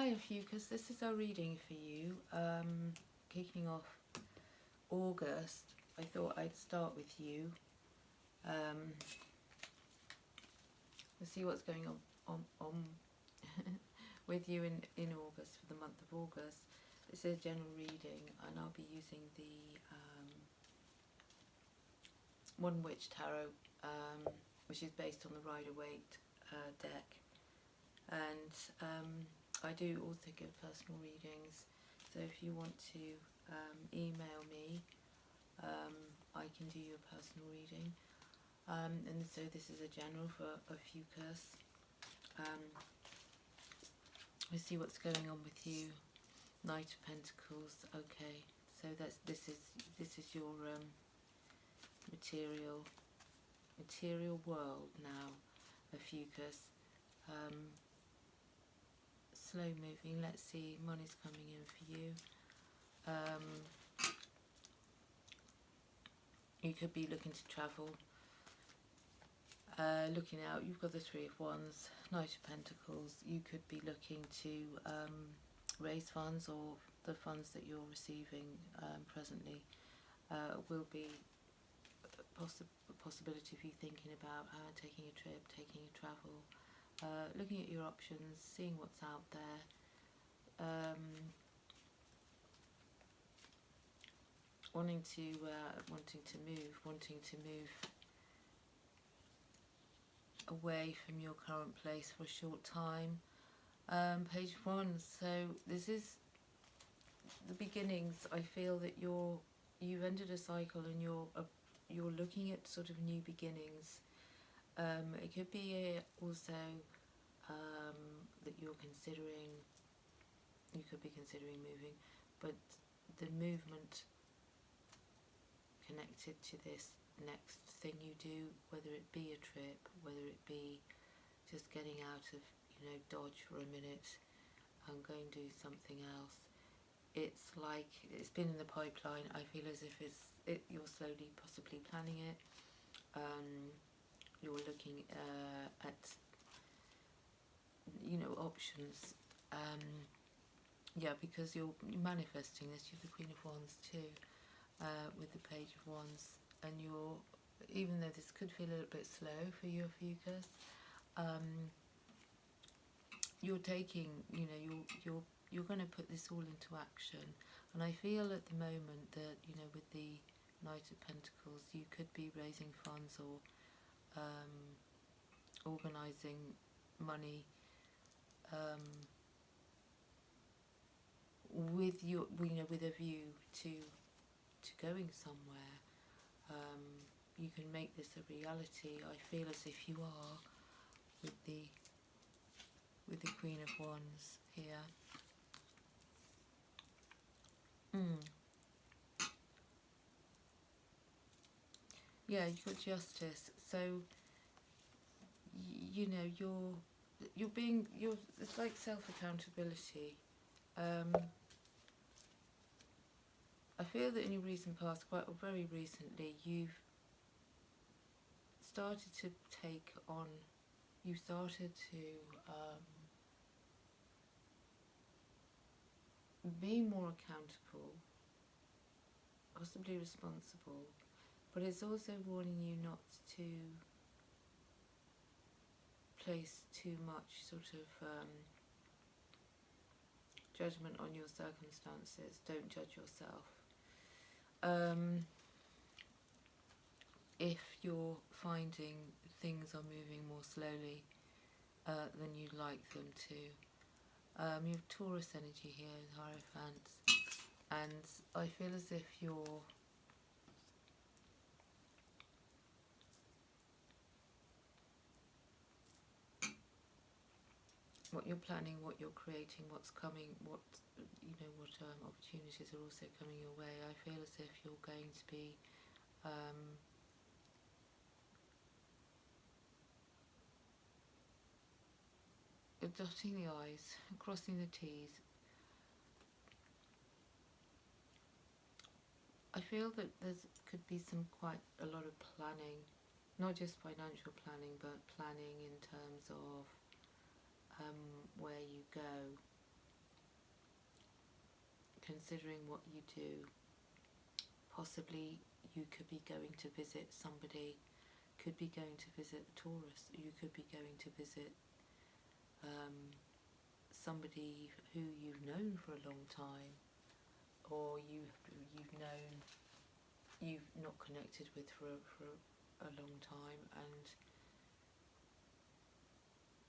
Hi Ophiuchus, this is our reading for you. Kicking off August, I thought I'd start with you. We'll see what's going on with you in August, for the month of August. This is a general reading, and I'll be using the Modern Witch Tarot, which is based on the Rider-Waite deck. And I do also give personal readings, so if you want to email me, I can do you a personal reading. And so this is a general for Ophiuchus. We'll see what's going on with you. Knight of Pentacles. Okay, so this is your material world now, Ophiuchus. Slow moving. Let's see, money's coming in for you. You could be looking to travel. Looking out, you've got the Three of Wands, Knight of Pentacles. You could be looking to raise funds, or the funds that you're receiving presently will be a possibility of you thinking about taking a trip, taking a travel, looking at your options, seeing what's out there. Wanting to move away from your current place for a short time. Page of Wands. So this is the beginnings. I feel that you've ended a cycle, and you're looking at sort of new beginnings. It could be also that you could be considering moving, but the movement connected to this next thing you do, whether it be a trip, whether it be just getting out of Dodge for a minute and going and do something else. It's like it's been in the pipeline. I feel as if you're slowly possibly planning it. You're looking at options. Yeah, because you're manifesting this. You're the Queen of Wands too, with the Page of Wands, and even though this could feel a little bit slow for you, Ophiuchus, you're taking, you're going to put this all into action. And I feel at the moment that with the Knight of Pentacles, you could be raising funds or organising money with a view to going somewhere. You can make this a reality. I feel as if you are with the Queen of Wands here. Yeah, you've got Justice. So it's like self-accountability. I feel that in your recent past, very recently, you've started to be more accountable, possibly responsible, but it's also warning you not to place too much sort of judgment on your circumstances. Don't judge yourself. If you're finding things are moving more slowly than you'd like them to, you have Taurus energy here in Hierophant, and I feel as if what you're planning, what you're creating, what's coming, what opportunities are also coming your way. I feel as if you're going to be dotting the I's, crossing the T's. I feel that could be quite a lot of planning, not just financial planning, but planning in terms of where you go. considering what you do. Possibly you could be going to visit somebody, could be going to visit a tourist, you could be going to visit somebody who you've known for a long time, or you've not connected with for a long time, and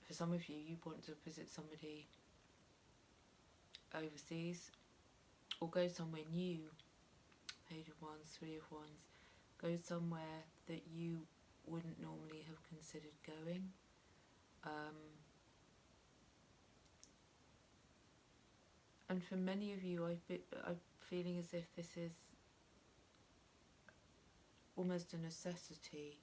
for some of you, you want to visit somebody overseas or go somewhere new. Page of Wands, Three of Wands. Go somewhere that you wouldn't normally have considered going. And for many of you, I'm feeling as if this is almost a necessity.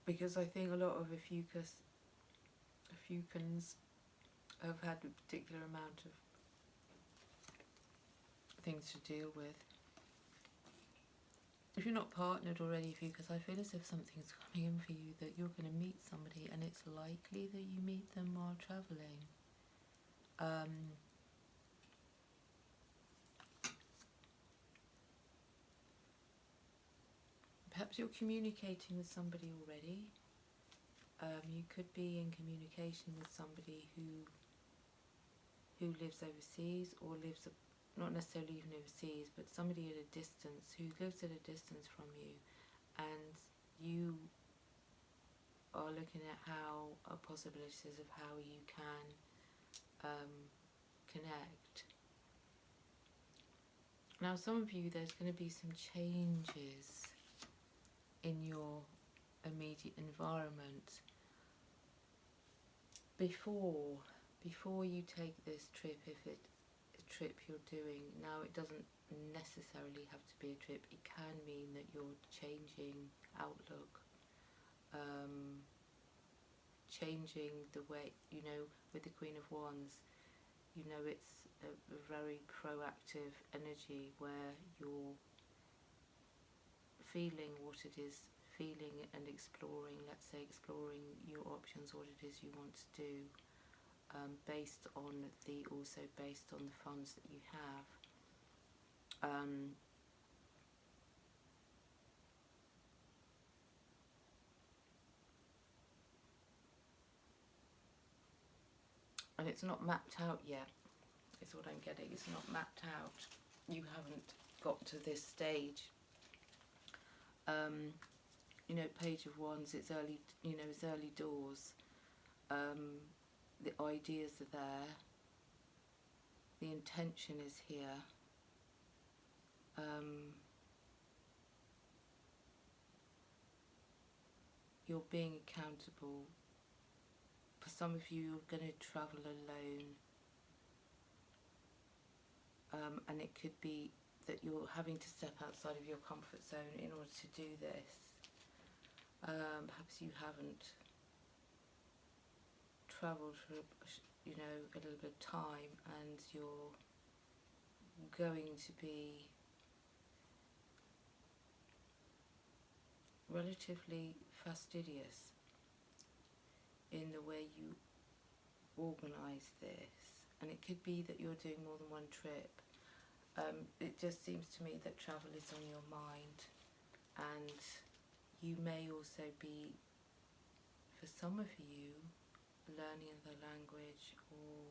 Because I think a lot of Ophiuchus have had a particular amount of things to deal with. If you're not partnered already, Ophiuchus, I feel as if something's coming in for you, that you're going to meet somebody, and it's likely that you meet them while travelling. Perhaps you're communicating with somebody already. You could be in communication with somebody who lives overseas, or lives, not necessarily even overseas, but somebody at a distance, who lives at a distance from you, and you are looking at possibilities of how you can connect. Now, some of you, there's going to be some changes in your immediate environment before you take this trip. If it's a trip you're doing now, it doesn't necessarily have to be a trip. It can mean that you're changing outlook, changing the way, with the Queen of Wands, it's a very proactive energy where you're feeling what it is, feeling and exploring, let's say exploring your options, what it is you want to do, based on the funds that you have. And it's not mapped out yet, is what I'm getting. It's not mapped out. You haven't got to this stage. Page of Wands, it's early, it's early doors. The ideas are there. The intention is here. You're being accountable. For some of you, you're going to travel alone. And it could be that you're having to step outside of your comfort zone in order to do this. Perhaps you haven't travelled for a little bit of time, and you're going to be relatively fastidious in the way you organise this. And it could be that you're doing more than one trip. It just seems to me that travel is on your mind, and you may also be, for some of you, learning the language, or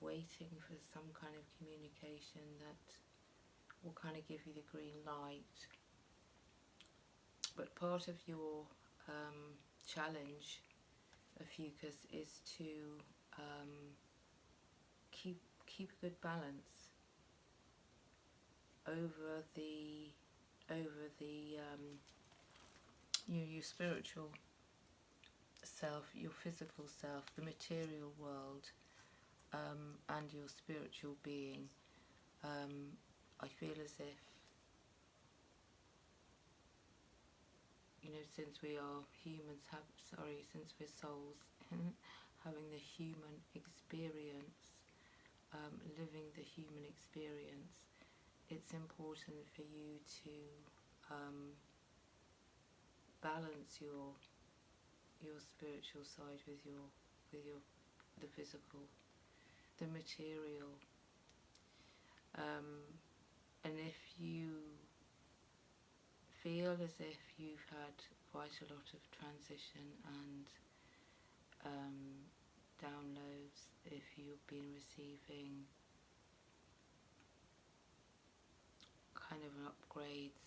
waiting for some kind of communication that will kind of give you the green light. But part of your challenge, Ophiuchus, is to keep a good balance over your spiritual self, your physical self, the material world, and your spiritual being. I feel as if, since we are humans, since we're souls, having the human experience, living the human experience, it's important for you to balance your spiritual side with your with the physical, the material. And if you feel as if you've had quite a lot of transition and downloads, if you've been receiving kind of upgrades,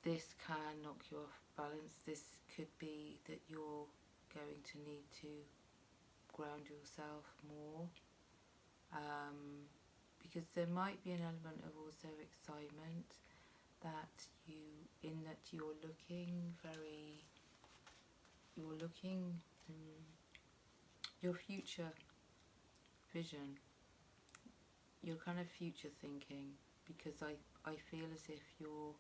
this can knock you off balance. This could be that you're going to need to ground yourself more, because there might be an element of also excitement that you're looking your future vision, you're kind of future thinking, because I feel as if you're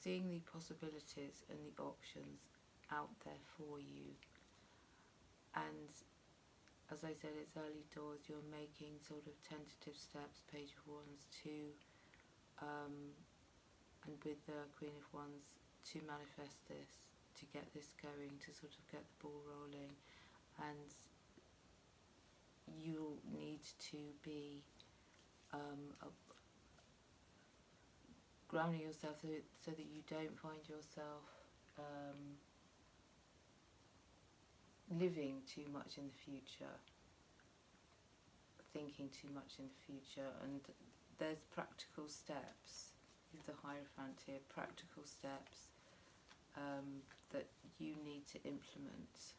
seeing the possibilities and the options out there for you. And as I said, it's early doors. You're making sort of tentative steps, Page of Wands, and with the Queen of Wands, to manifest this, to get this going, to sort of get the ball rolling. And you need to be grounding yourself so that you don't find yourself living too much in the future, thinking too much in the future. And there's practical steps with the Hierophant here, practical steps that you need to implement.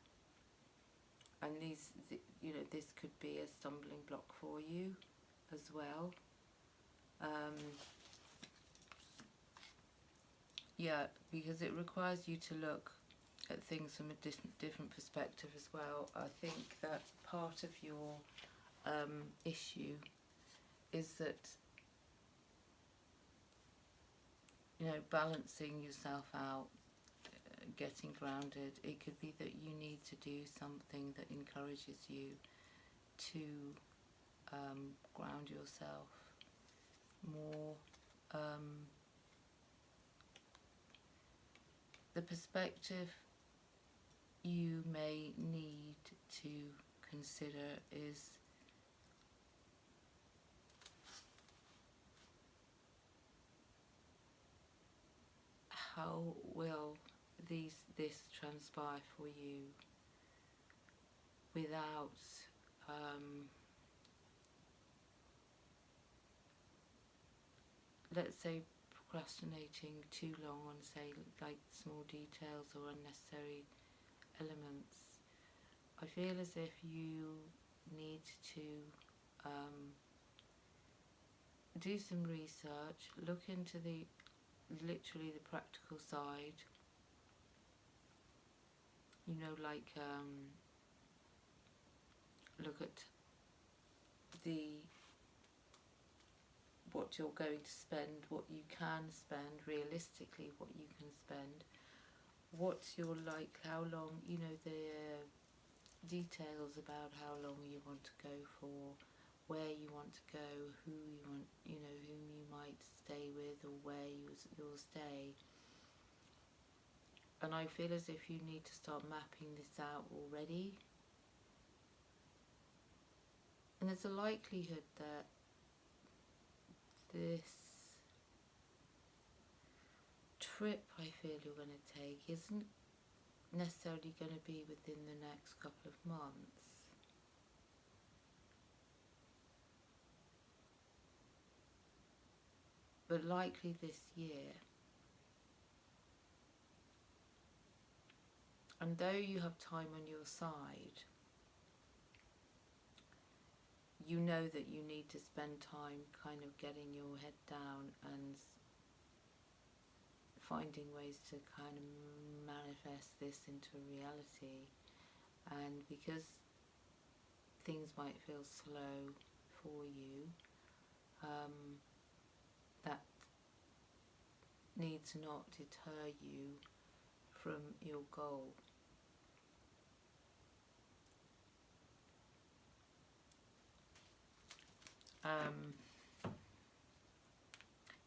And this could be a stumbling block for you as well. Yeah, because it requires you to look at things from a different perspective as well. I think that part of your issue is that, balancing yourself out, getting grounded. It could be that you need to do something that encourages you to ground yourself more. The perspective you may need to consider is how will this transpire for you without let's say procrastinating too long on, say, like small details or unnecessary elements. I feel as if you need to do some research, look into literally the practical side, look at what you're going to spend, what you can spend, realistically what you can spend, what's your how long, the details about how long you want to go for, where you want to go, whom you might stay with, or where you'll stay. And I feel as if you need to start mapping this out already. And there's a likelihood that this trip I feel you're going to take isn't necessarily going to be within the next couple of months. But likely this year. And though you have time on your side, you know that you need to spend time kind of getting your head down and finding ways to kind of manifest this into reality. And because things might feel slow for you, that needs not deter you from your goal.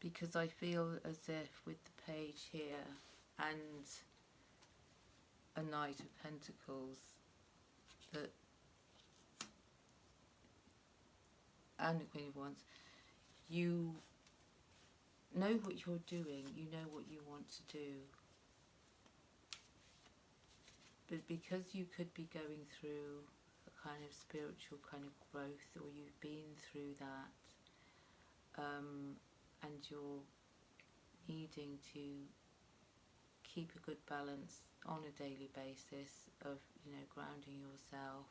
because I feel as if with the page here and a Knight of Pentacles that, and the Queen of Wands, you know what you're doing, you know what you want to do, but because you could be going through a kind of spiritual kind of growth, or you've been through that, and you're needing to keep a good balance on a daily basis of, you know, grounding yourself,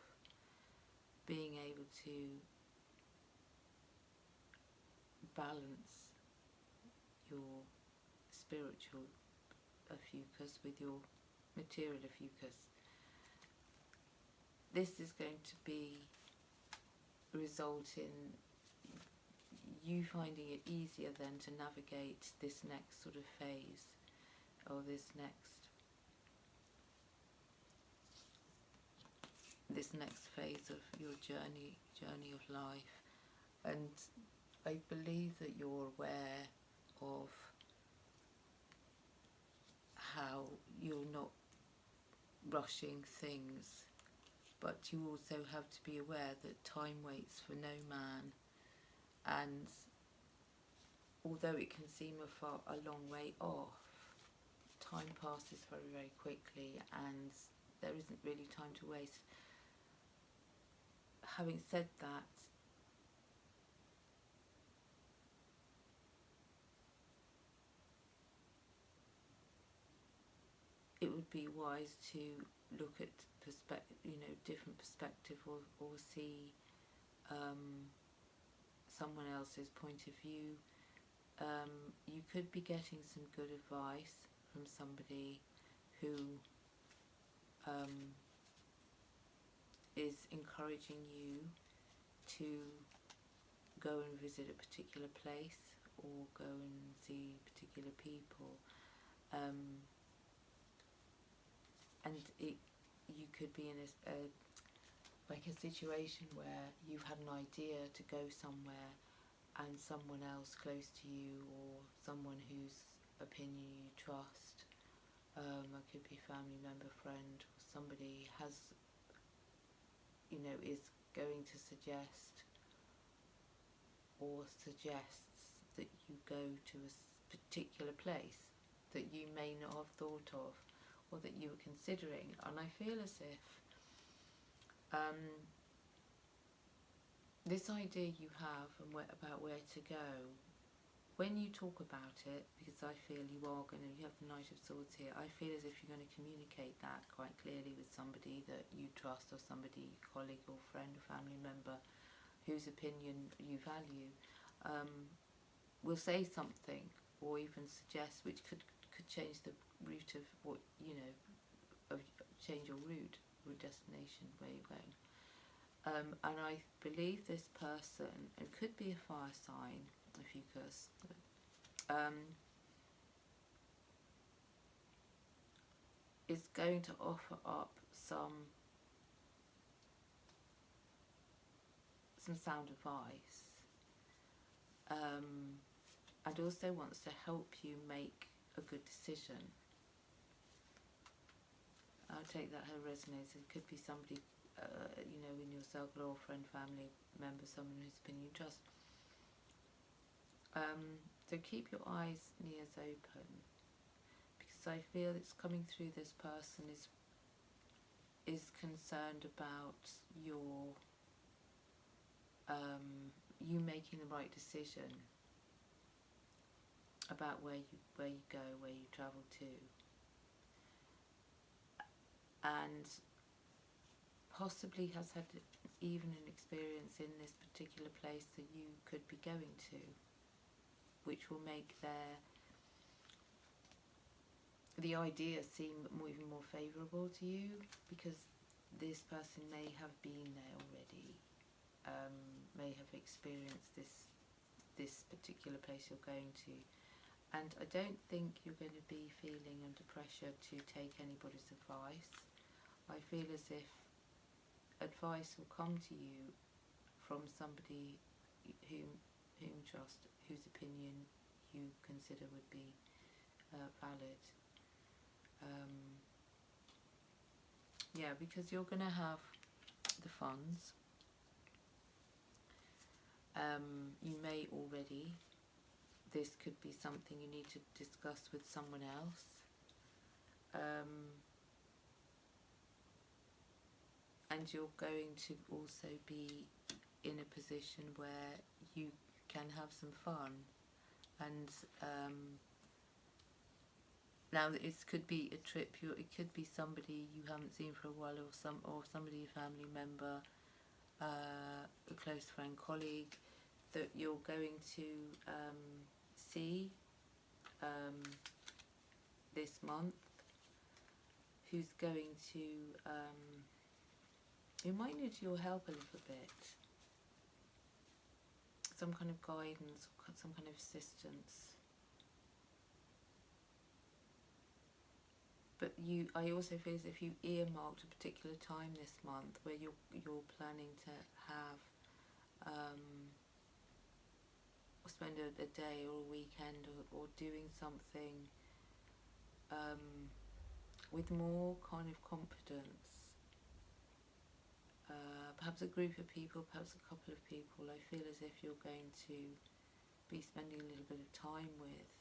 being able to balance your spiritual Ophiuchus with your material Ophiuchus. This is going to be result in you finding it easier then to navigate this next sort of phase, or this next phase of your journey of life. And I believe that you're aware of how you're not rushing things, but you also have to be aware that time waits for no man, and although it can seem a long way off, time passes very, very quickly, and there isn't really time to waste. Having said that, it would be wise to look at different perspective, or see someone else's point of view. You could be getting some good advice from somebody who is encouraging you to go and visit a particular place, or go and see particular people, and you could be in a situation where you've had an idea to go somewhere, and someone else close to you, or someone whose opinion you trust, it could be a family member, friend, or somebody is going to suggest or suggests that you go to a particular place that you may not have thought of, or that you were considering. And I feel as if this idea you have about where to go, when you talk about it, because I feel you have the Knight of Swords here, I feel as if you're going to communicate that quite clearly with somebody that you trust, or somebody, colleague or friend or family member, whose opinion you value, will say something, or even suggest, which could change the route of what, change your route or destination where you're going. And I believe this person, it could be a fire sign, Ophiuchus, is going to offer up some sound advice, and also wants to help you make a good decision. I'll take that how it resonates. It could be somebody, in your circle, or friend, family member, someone whose opinion you trust. So keep your eyes and ears open, because I feel it's coming through. This person is concerned about your you making the right decision about where you go, where you travel to, and possibly has had even an experience in this particular place that you could be going to, which will make the idea seem even more favourable to you, because this person may have been there already, may have experienced this particular place you're going to, and I don't think you're going to be feeling under pressure to take anybody's advice. I feel as if advice will come to you from somebody whom trust, whose opinion you consider would be valid. Yeah, because you're going to have the funds. You may already. This could be something you need to discuss with someone else. And you're going to also be in a position where you can have some fun. And now it could be a trip. It could be somebody you haven't seen for a while, or somebody, a family member, a close friend, colleague that you're going to see this month, who's going to who might need your help a little bit, some kind of guidance, or some kind of assistance. But I also feel as if you earmarked a particular time this month where you're planning to have or spend a day or a weekend or doing something with more kind of confidence. Perhaps a group of people, perhaps a couple of people. I feel as if you're going to be spending a little bit of time with,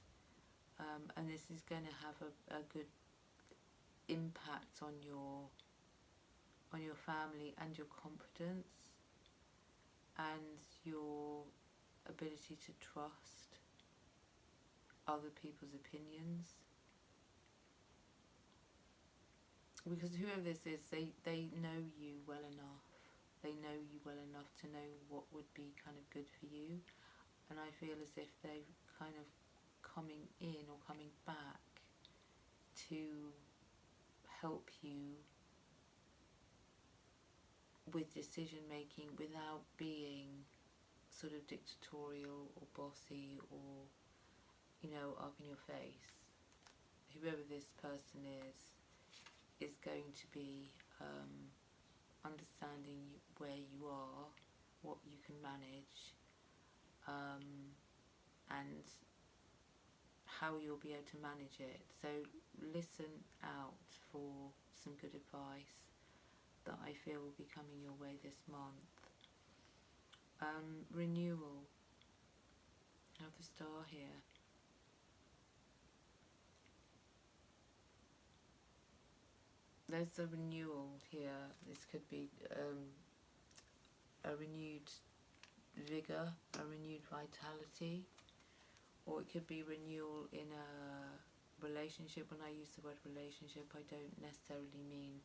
and this is going to have a good impact on your family and your confidence and your ability to trust other people's opinions. Because whoever this is, they know you well enough. They know you well enough to know what would be kind of good for you. And I feel as if they're kind of coming in or coming back to help you with decision making without being sort of dictatorial or bossy or, up in your face. Whoever this person is going to be understanding where you are, what you can manage, and how you'll be able to manage it. So listen out for some good advice that I feel will be coming your way this month. Renewal. I have the star here. There's a renewal here. This could be a renewed vigour, a renewed vitality, or it could be renewal in a relationship. When I use the word relationship, I don't necessarily mean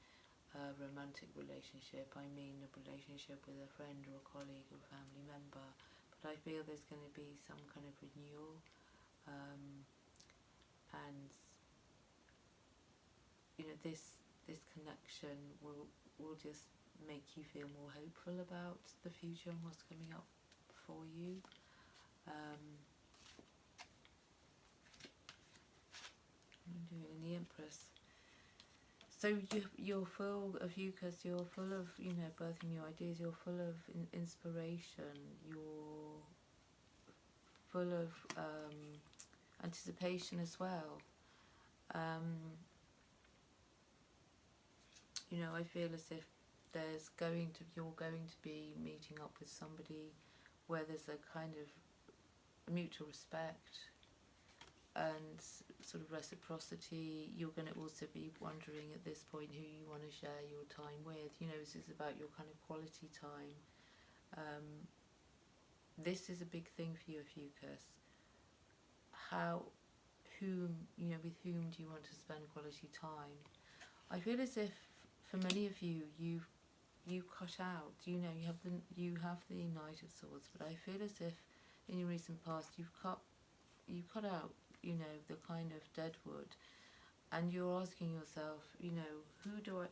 a romantic relationship. I mean a relationship with a friend or a colleague or a family member. But I feel there's going to be some kind of renewal, and this connection will just make you feel more hopeful about the future and what's coming up for you. I'm doing the Empress. So you're full of Ophiuchus, you're full of, birthing new ideas, you're full of inspiration, you're full of anticipation as well. I feel as if you're going to be meeting up with somebody where there's a kind of mutual respect and sort of reciprocity. You're going to also be wondering at this point who you want to share your time with. This is about your kind of quality time. This is a big thing for you, Ophiuchus. With whom do you want to spend quality time? I feel as if for many of you, you cut out. You have the Knight of Swords, but I feel as if in your recent past you cut out, the kind of deadwood, and you're asking yourself, with whom do I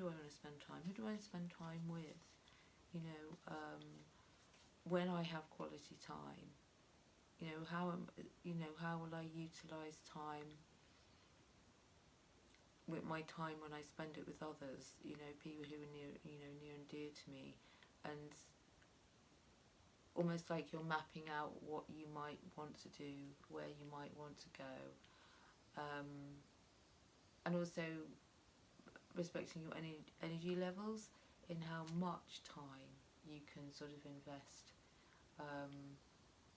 want to spend time? Who do I spend time with? When I have quality time, how will I utilise time? With my time when I spend it with others, people who are near and dear to me, and almost like you're mapping out what you might want to do, where you might want to go, and also respecting your energy levels in how much time you can sort of invest.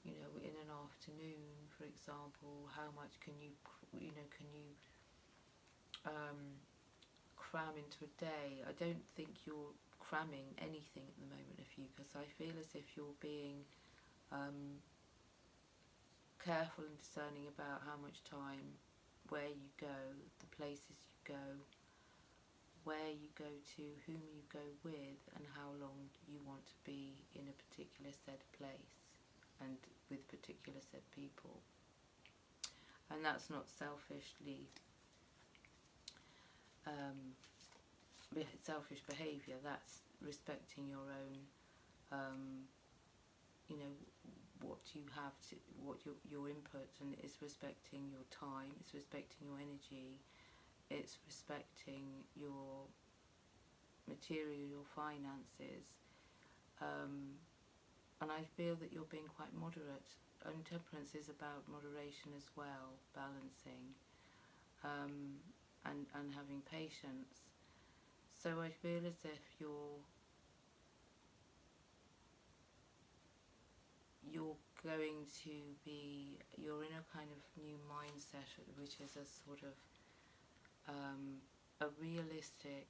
You know, in an afternoon, for example, how much can you cram into a day? I don't think you're cramming anything at the moment, Ophiuchus. I feel as if you're being careful and discerning about how much time, where you go, the places you go, where you go to, whom you go with, and how long you want to be in a particular said place and with particular said people. And that's not selfish behaviour, that's respecting your own, you know, what you have to, what your input, and it's respecting your time, it's respecting your energy, it's respecting your material, your finances, and I feel that you're being quite moderate. And temperance is about moderation as well, balancing, and having patience. So I feel as if you're going to be, you're in a kind of new mindset, which is a sort of a realistic,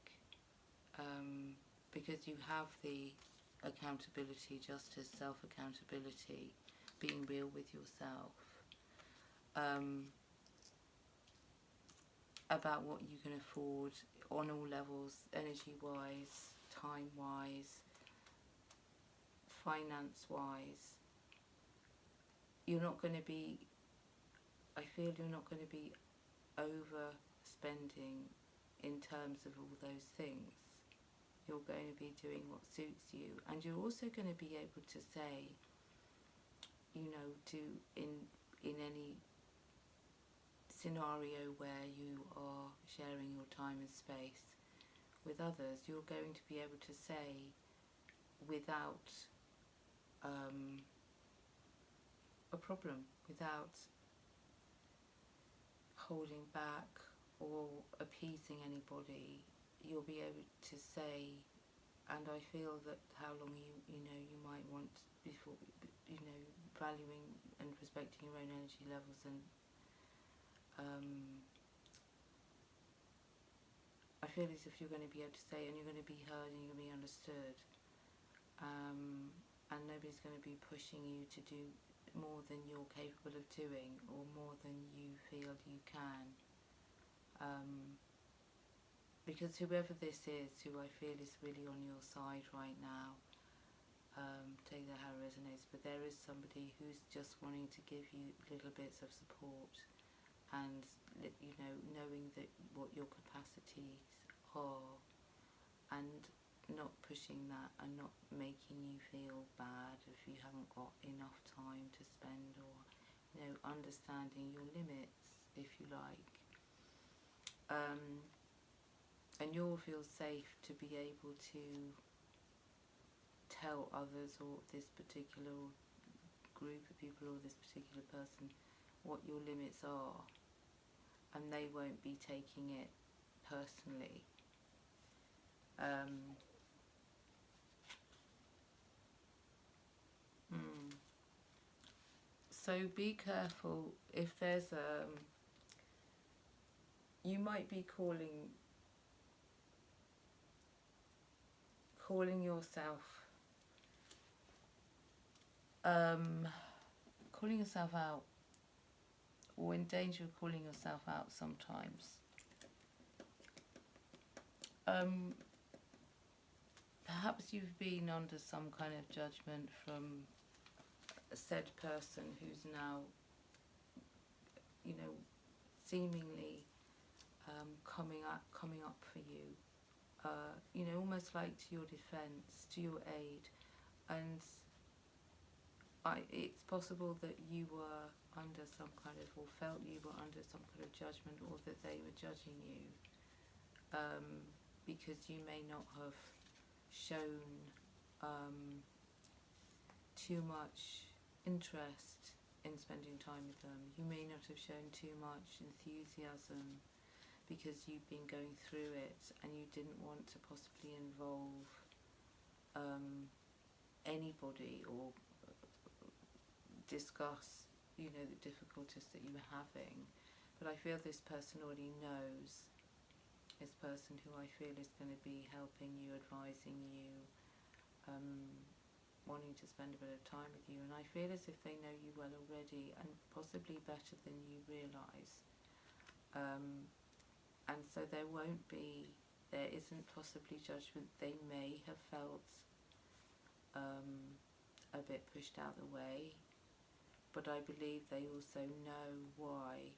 because you have the accountability, just as self-accountability, being real with yourself, about what you can afford on all levels, energy-wise, time-wise, finance-wise. You're not going to be, I feel you're not going to be overspending in terms of all those things. You're going to be doing what suits you, and you're also going to be able to say, you know, in any scenario where you are sharing your time and space with others, you're going to be able to say without a problem, without holding back or appeasing anybody. You'll be able to say, and I feel that how long you might want before, valuing and respecting your own energy levels, and I feel as if you're going to be able to say, and you're going to be heard, and you're going to be understood, and nobody's going to be pushing you to do more than you're capable of doing, or more than you feel you can, because whoever this is, who I feel is really on your side right now, take that how it resonates, but there is somebody who's just wanting to give you little bits of support, and knowing that what your capacities are, and not pushing that, and not making you feel bad if you haven't got enough time to spend, or understanding your limits, if you like, and you'll feel safe to be able to tell others, or this particular group of people, or this particular person, what your limits are, and they won't be taking it personally. So be careful if there's you might be calling yourself out, or in danger of calling yourself out sometimes. Perhaps you've been under some kind of judgment from a said person who's now, seemingly coming up for you, almost like to your defence, to your aid, and it's possible that you were under some kind of, or felt you were under some kind of judgment, or that they were judging you, because you may not have shown too much interest in spending time with them. You may not have shown too much enthusiasm because you've been going through it and you didn't want to possibly involve anybody or discuss, you know, the difficulties that you were having. But I feel this person already knows, this person who I feel is going to be helping you, advising you, wanting to spend a bit of time with you, and I feel as if they know you well already and possibly better than you realise. And so there isn't possibly judgment. They may have felt a bit pushed out the way, but I believe they also know why,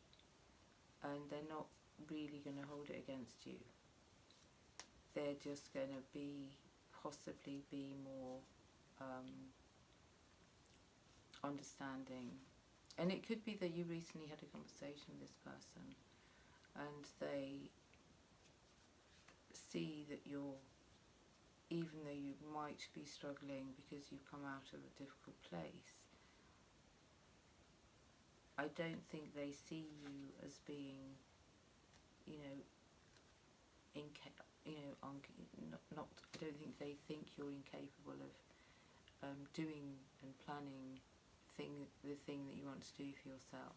and they're not really going to hold it against you. They're just going to possibly be more understanding. And it could be that you recently had a conversation with this person and they see that even though you might be struggling because you've come out of a difficult place, I don't think they see you as being, I don't think they think you're incapable of doing and planning the thing that you want to do for yourself,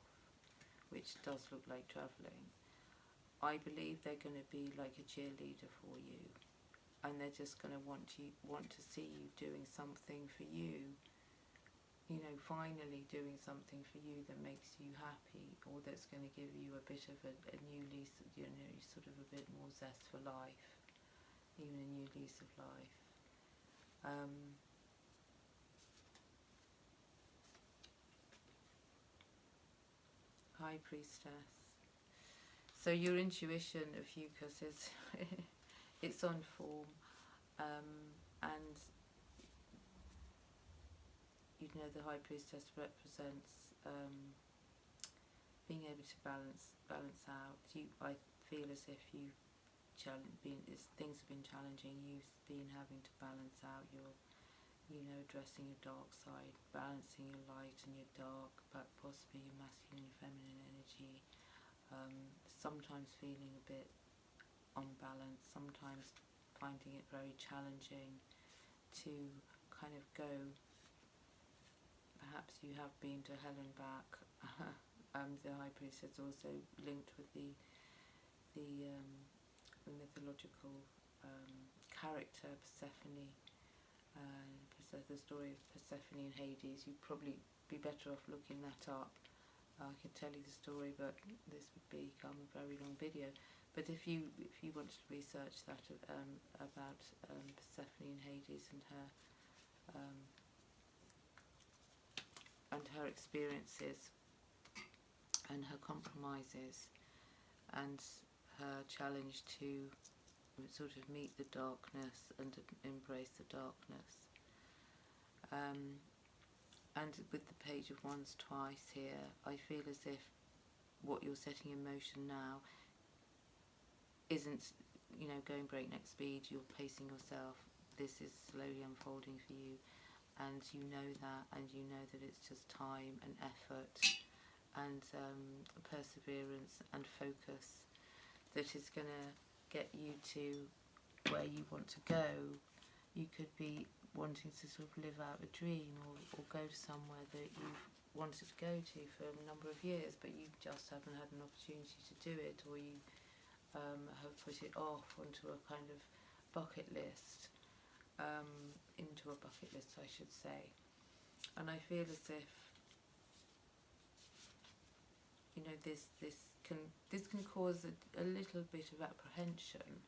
which does look like travelling. I believe they're going to be like a cheerleader for you, and they're just going to want to see you doing something for you, finally doing something for you that makes you happy, or that's going to give you a bit of a new lease, sort of a bit more zest for life, even a new lease of life. High Priestess. So your intuition, Ophiuchus, is it's on form, and the High Priestess represents being able to balance out. I feel as if things have been challenging. You've been having to balance out your, addressing your dark side, balancing your light and your dark, but possibly your masculine and feminine energy. Sometimes feeling a bit unbalanced, sometimes finding it very challenging to kind of go. Perhaps you have been to hell and back. The High Priestess also linked with the mythological character Persephone. The story of Persephone and Hades. You'd probably be better off looking that up. I could tell you the story, but this would become a very long video. But if you wanted to research that about Persephone and Hades and her experiences and her compromises and her challenge to sort of meet the darkness and to embrace the darkness. And with the Page of Wands twice here, I feel as if what you're setting in motion now isn't, going breakneck speed. You're pacing yourself. This is slowly unfolding for you, and you know that, and you know that it's just time and effort and perseverance and focus that is going to get you to where you want to go. You could be wanting to sort of live out a dream or go to somewhere that you've wanted to go to for a number of years, but you just haven't had an opportunity to do it, or you have put it off onto a kind of bucket list, into a bucket list, I should say. And I feel as if this can cause a little bit of apprehension,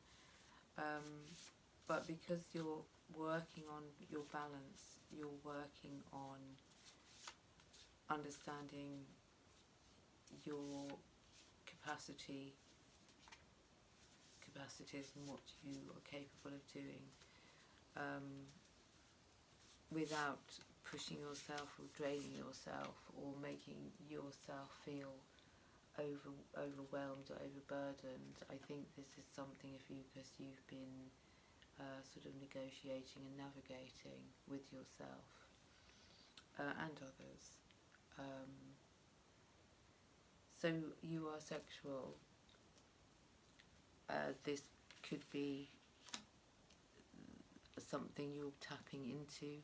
but because you're working on your balance, you're working on understanding your capacities and what you are capable of doing, without pushing yourself or draining yourself or making yourself feel overwhelmed or overburdened. I think this is something, Ophiuchus, you've been sort of negotiating and navigating with yourself. and others. So you are sexual. This could be something you're tapping into.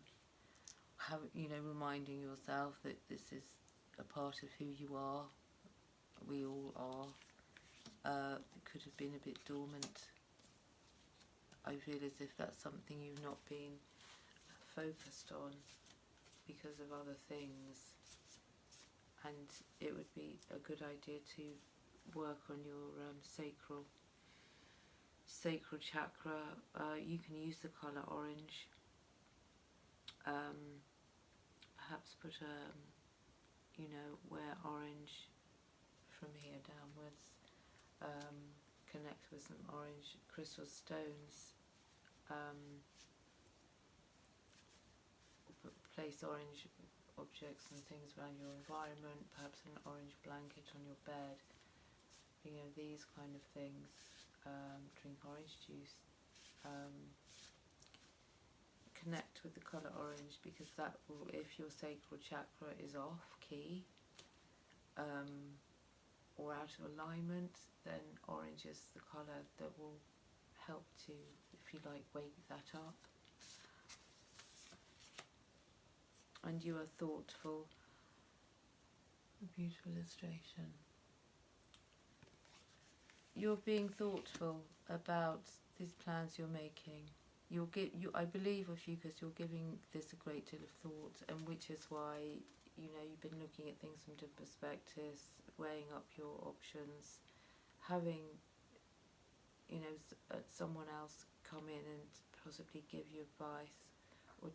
Reminding yourself that this is a part of who you are. We all are. It could have been a bit dormant. I feel as if that's something you've not been focused on because of other things, and it would be a good idea to work on your sacral chakra. You can use the colour orange. Perhaps put wear orange from here downwards. Connect with some orange crystal stones. Place orange objects and things around your environment, perhaps an orange blanket on your bed, these kind of things. Drink orange juice. Connect with the colour orange, because that will, if your sacral chakra is off key or out of alignment, then orange is the colour that will help to, if you like, wake that up. And you are thoughtful. A beautiful illustration. You're being thoughtful about these plans you're making. I believe, Ophiuchus, you're giving this a great deal of thought, and which is why you've been looking at things from different perspectives, weighing up your options, having someone else come in and possibly give you advice, or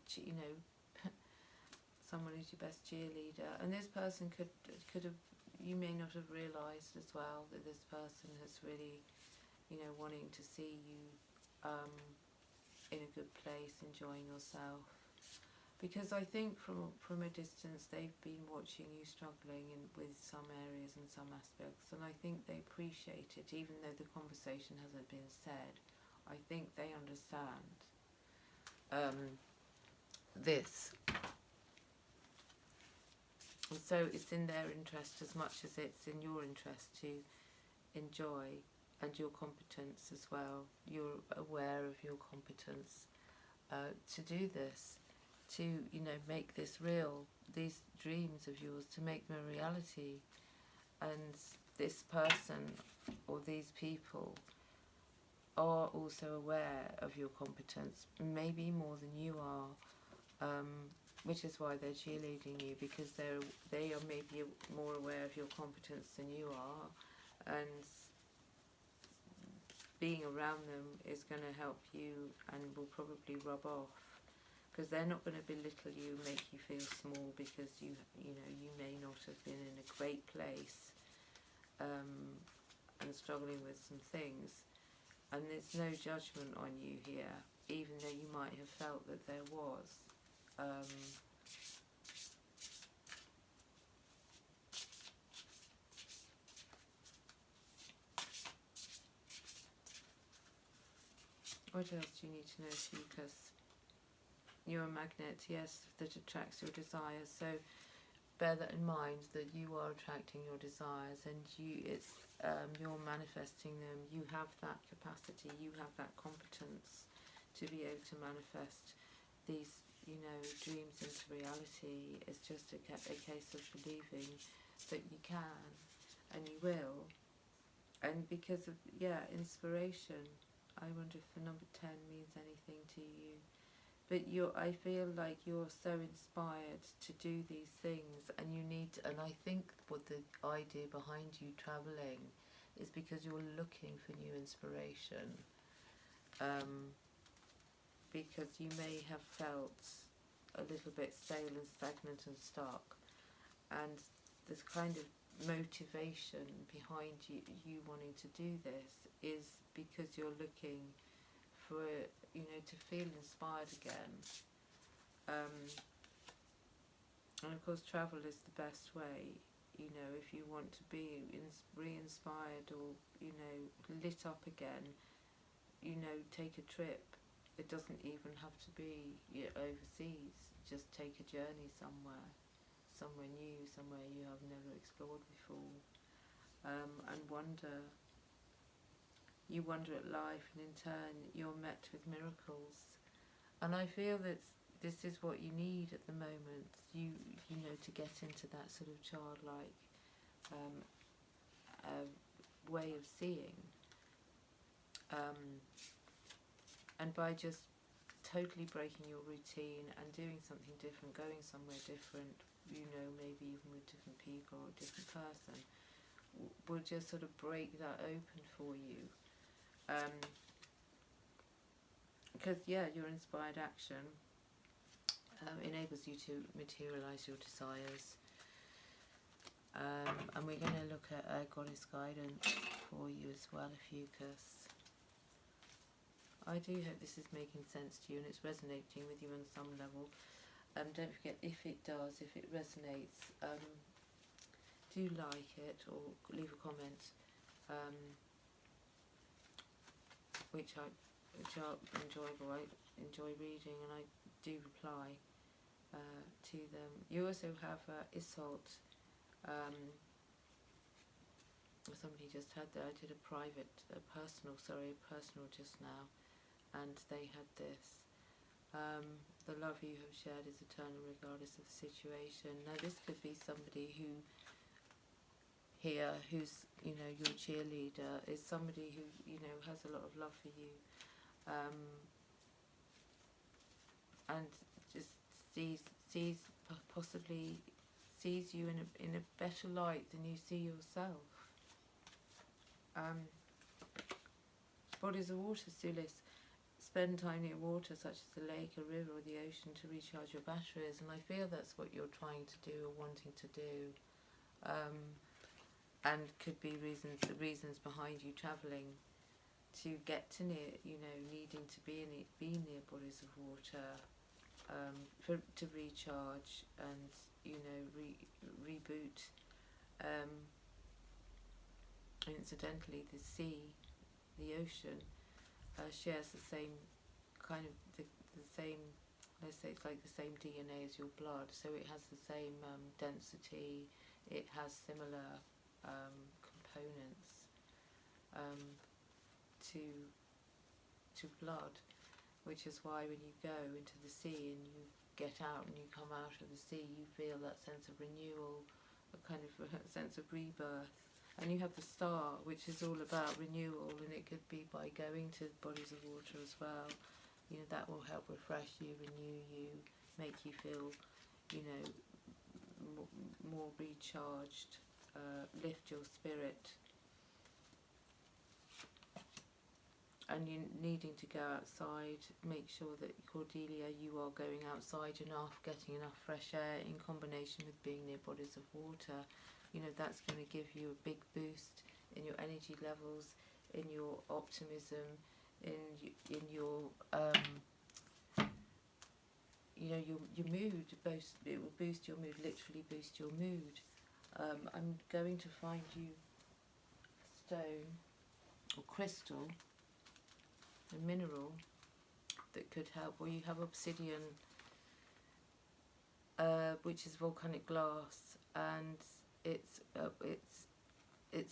someone who's your best cheerleader. And this person could have, you may not have realised as well that this person is really wanting to see you in a good place, enjoying yourself, because I think from a distance they've been watching you struggling with some areas and some aspects, and I think they appreciate it, even though the conversation hasn't been said. I think they understand this, and so it's in their interest as much as it's in your interest to enjoy, and your competence as well. You're aware of your competence to do this, to make this real, these dreams of yours, to make them a reality. And this person or these people are also aware of your competence, maybe more than you are, which is why they're cheerleading you, because they are maybe more aware of your competence than you are, and being around them is going to help you and will probably rub off, because they're not going to belittle you, make you feel small, because you may not have been in a great place and struggling with some things, and there's no judgment on you here, even though you might have felt that there was. What else do you need to know, Ophiuchus? You're a magnet, yes, that attracts your desires. So bear that in mind, that you are attracting your desires, and you're manifesting them. You have that capacity, you have that competence to be able to manifest these, dreams into reality. It's just a case of believing that you can and you will. And because of, inspiration, I wonder if the number 10 means anything to you. But I feel like you're so inspired to do these things, and and I think what the idea behind you travelling is because you're looking for new inspiration. Because you may have felt a little bit stale and stagnant and stuck, and this kind of motivation behind you wanting to do this is because you're looking for, to feel inspired again. And of course travel is the best way, if you want to be re-inspired or, lit up again, take a trip. it doesn't even have to be, you know, overseas. Just take a journey somewhere new, somewhere you have never explored before, and wonder. You wonder at life, and in turn you're met with miracles. And I feel that this is what you need at the moment. You know, to get into that sort of childlike way of seeing. And by just totally breaking your routine and doing something different, going somewhere different, you know, maybe even with different people or a different person, will just sort of break that open for you. Because, your inspired action enables you to materialise your desires. And we're going to look at Goddess guidance for you as well, Ophiuchus. I do hope this is making sense to you and it's resonating with you on some level. Don't forget, if it does, if it resonates, do like it or leave a comment, which are enjoyable. I enjoy reading and I do reply to them. You also have Isolt. Somebody just had that. I did a personal just now, and they had this. The love you have shared is eternal regardless of the situation. Now this could be somebody who's, you know, your cheerleader, is somebody who, you know, has a lot of love for you, and just possibly sees you in a better light than you see yourself. Bodies of water, Sulis. Spend time near water such as the lake, a river or the ocean to recharge your batteries, and I feel that's what you're trying to do or wanting to do, and could be the reasons behind you travelling to get to near, you know, needing to be near bodies of water, to recharge and, you know, reboot. Incidentally, the sea, the ocean, shares the same kind of the same, let's say it's like the same DNA as your blood, so it has the same density, it has similar components to blood, which is why when you go into the sea and you get out and you come out of the sea, you feel that sense of renewal, a kind of sense of rebirth. And you have the star, which is all about renewal, and it could be by going to bodies of water as well. You know, that will help refresh you, renew you, make you feel, you know, more recharged, lift your spirit. And you needing to go outside, make sure that, Cordelia, you are going outside enough, getting enough fresh air in combination with being near bodies of water. You know, that's going to give you a big boost in your energy levels, in your optimism, in your you know, your mood. It will boost your mood, literally boost your mood. I'm going to find you a stone or crystal, a mineral that could help. Or you have obsidian, which is volcanic glass, and it's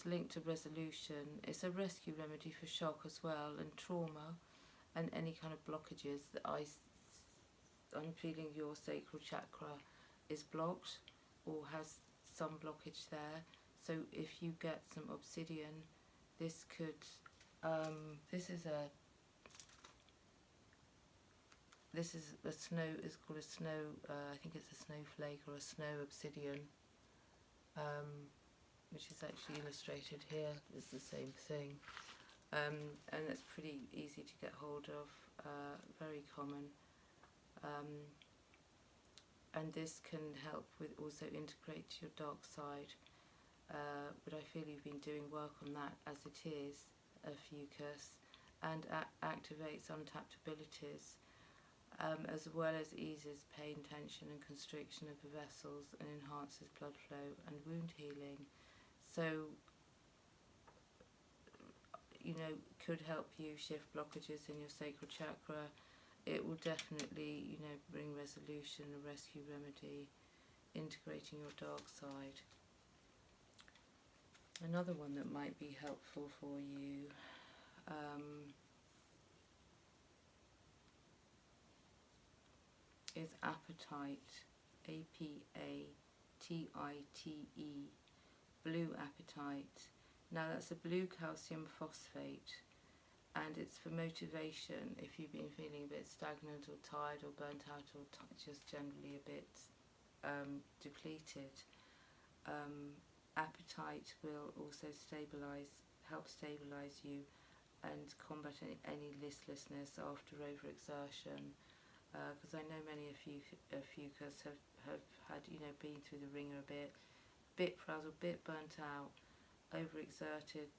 linked to resolution. It's a rescue remedy for shock as well, and trauma, and any kind of blockages that I'm feeling your sacral chakra is blocked or has some blockage there. So if you get some obsidian, this could this is a snow, it's called a snow, I think it's a snowflake or a snow obsidian, which is actually illustrated here. It's the same thing, and it's pretty easy to get hold of, very common, and this can help with also integrate your dark side, but I feel you've been doing work on that as it is, Ophiuchus, and activates untapped abilities, as well as eases pain, tension and constriction of the vessels, and enhances blood flow and wound healing. So, you know, could help you shift blockages in your sacral chakra, it will definitely, you know, bring resolution, a rescue remedy, integrating your dark side. Another one that might be helpful for you is apatite, APATITE, blue apatite. Now that's a blue calcium phosphate, and it's for motivation if you've been feeling a bit stagnant or tired or burnt out or just generally a bit depleted. Apatite will also help stabilise you and combat any listlessness after overexertion. Because I know many Ophiuchus have had, you know, been through the ringer a bit frazzled, bit burnt out, overexerted,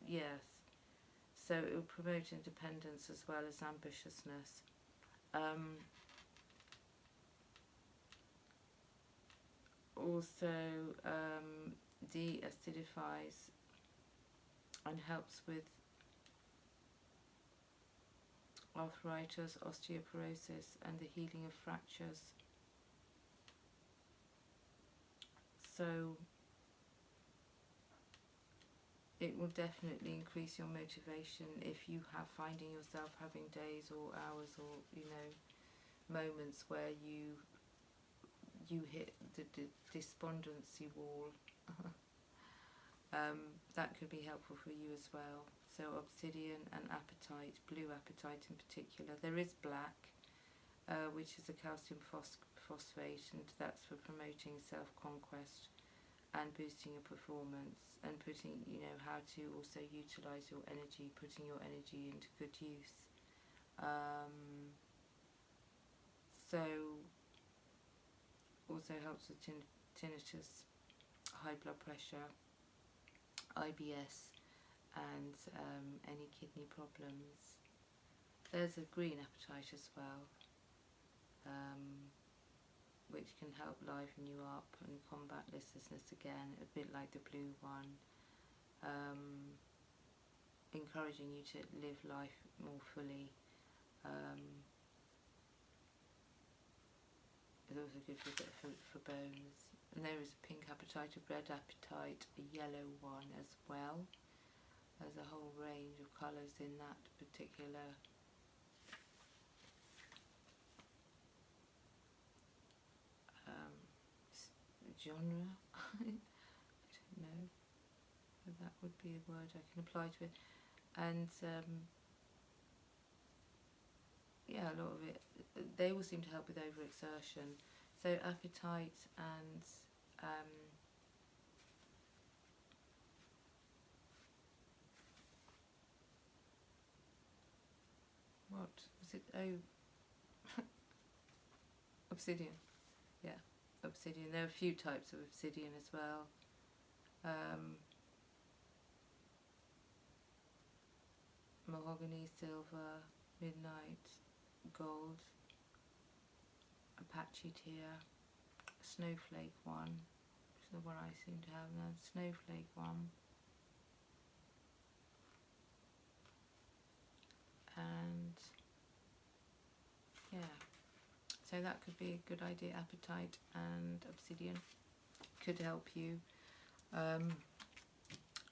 yes. So it will promote independence as well as ambitiousness. Also de-acidifies and helps with arthritis, osteoporosis, and the healing of fractures. So it will definitely increase your motivation if you have finding yourself having days or hours or, you know, moments where you hit the despondency wall. That could be helpful for you as well. So obsidian and apatite, blue apatite in particular. There is black, which is a calcium phosphate, and that's for promoting self-conquest and boosting your performance and putting, you know, how to also utilise your energy, putting your energy into good use. So also helps with tinnitus, high blood pressure, IBS, and any kidney problems. There's a green apatite as well, which can help liven you up and combat listlessness again, a bit like the blue one, encouraging you to live life more fully. It's also good for bones. And there is a pink apatite, a red apatite, a yellow one as well. There's a whole range of colours in that particular genre. I don't know if that would be a word I can apply to it. And yeah, a lot of it, they all seem to help with overexertion. So apatite and what was it? Oh, obsidian. Yeah, obsidian. There are a few types of obsidian as well. Mahogany, silver, midnight, gold, Apache tear, snowflake one, which is the one I seem to have now, snowflake one, and yeah, so that could be a good idea. Apatite and obsidian could help you at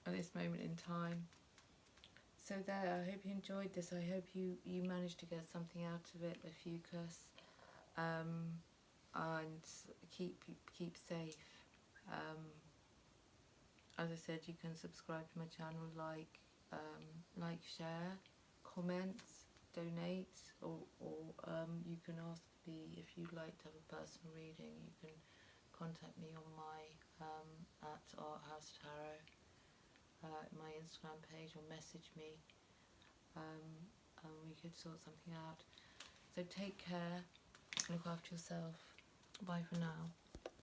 this moment in time. So there, I hope you enjoyed this. I hope you managed to get something out of it, Ophiuchus, and keep safe. As I said, you can subscribe to my channel, like, share, comment, donate, or you can ask me if you'd like to have a personal reading. You can contact me on my at Art House Tarot, my Instagram page, or message me, and we could sort something out. So take care, look after yourself. Bye for now.